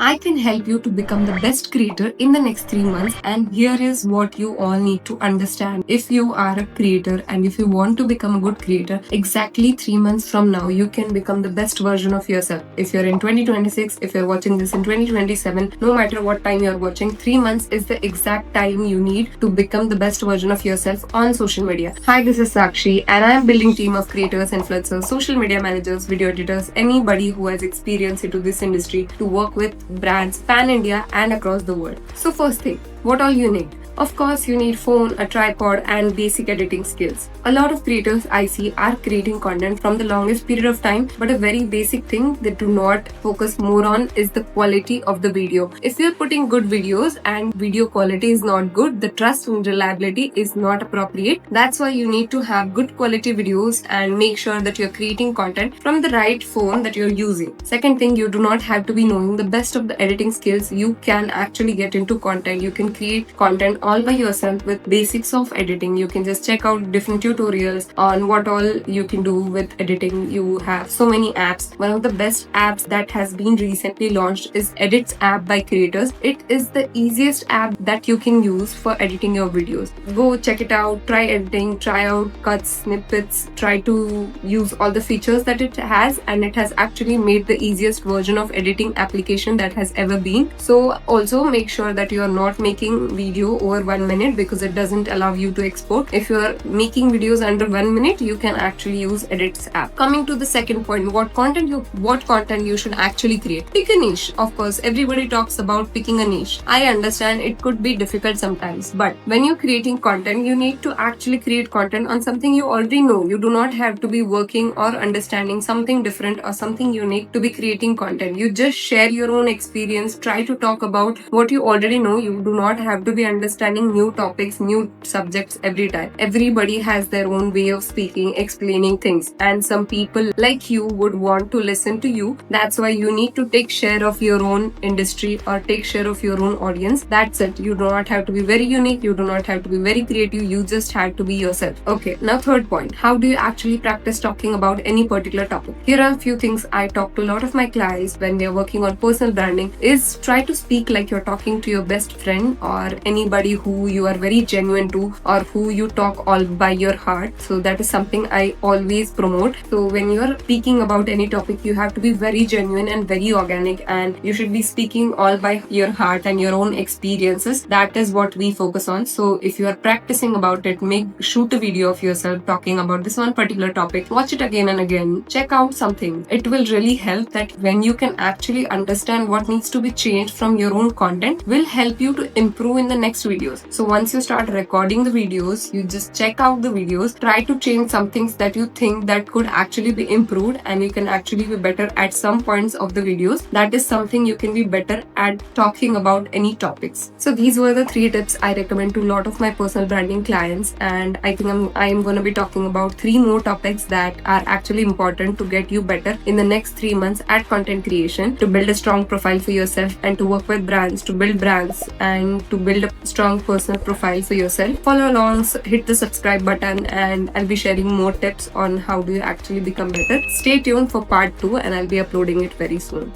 I can help you to become the best creator in the next 3 months. And here is what you all need to understand. If you are a creator and if you want to become a good creator, exactly 3 months from now, you can become the best version of yourself. If you're in 2026, if you're watching this in 2027, no matter what time you're watching, 3 months is the exact time you need to become the best version of yourself on social media. Hi, this is Sakshi, and I'm building team of creators, influencers, social media managers, video editors, anybody who has experience into this industry to work with brands pan India and across the world. So first thing, what all you need? Of course, you need phone, a tripod, and basic editing skills. A lot of creators I see are creating content from the longest period of time, but a very basic thing they do not focus more on is the quality of the video. If you're putting good videos and video quality is not good, the trust and reliability is not appropriate. That's why you need to have good quality videos and make sure that you're creating content from the right phone that you're using. Second thing, you do not have to be knowing the best of the editing skills. You can actually get into content. You can create content all by yourself with basics of editing. You can just check out different tutorials on what all you can do with editing. You have so many apps. One of the best apps that has been recently launched is Edits app by Creators. It is the easiest app that you can use for editing your videos. Go check it out, try editing, try out cuts, snippets, try to use all the features that it has, and it has actually made the easiest version of editing application that has ever been. So also make sure that you are not making video over 1 minute because it doesn't allow you to export. If you are making videos under 1 minute, you can actually use Edits app. Coming to the second point, what content you should actually create. Pick a niche. Of course, everybody talks about picking a niche. I understand it could be difficult sometimes, but when you're creating content, you need to actually create content on something you already know. You do not have to be working or understanding something different or something unique to be creating content. You just share your own experience, try to talk about what you already know. You do not have to be understanding new topics, new subjects every time. Everybody has their own way of speaking, explaining things, and some people like you would want to listen to you. That's why you need to take share of your own industry or take share of your own audience. That's it. You do not have to be very unique. You do not have to be very creative. You just have to be yourself. Okay, now third point. How do you actually practice talking about any particular topic? Here are a few things I talk to a lot of my clients when they're working on personal branding is try to speak like you're talking to your best friend or anybody who you are very genuine to or who you talk all by your heart. So that is something I always promote. So when you're speaking about any topic, you have to be very genuine and very organic, and you should be speaking all by your heart and your own experiences. That is what we focus on. So if you are practicing about it, shoot a video of yourself talking about this one particular topic, watch it again and again, check out something. It will really help that when you can actually understand what needs to be changed from your own content will help you to improve in the next videos. So once you start recording the videos, you just check out the videos, try to change some things that you think that could actually be improved, and you can actually be better at some points of the videos. That is something you can be better at talking about any topics. So these were the 3 tips I recommend to a lot of my personal branding clients, and I think I'm going to be talking about 3 more topics that are actually important to get you better in the next 3 months at content creation, to build a strong profile for yourself and to work with brands, to build brands and to build a strong personal profile for yourself. Follow along, hit the subscribe button, and I'll be sharing more tips on how do you actually become better. Stay tuned for part 2, and I'll be uploading it very soon.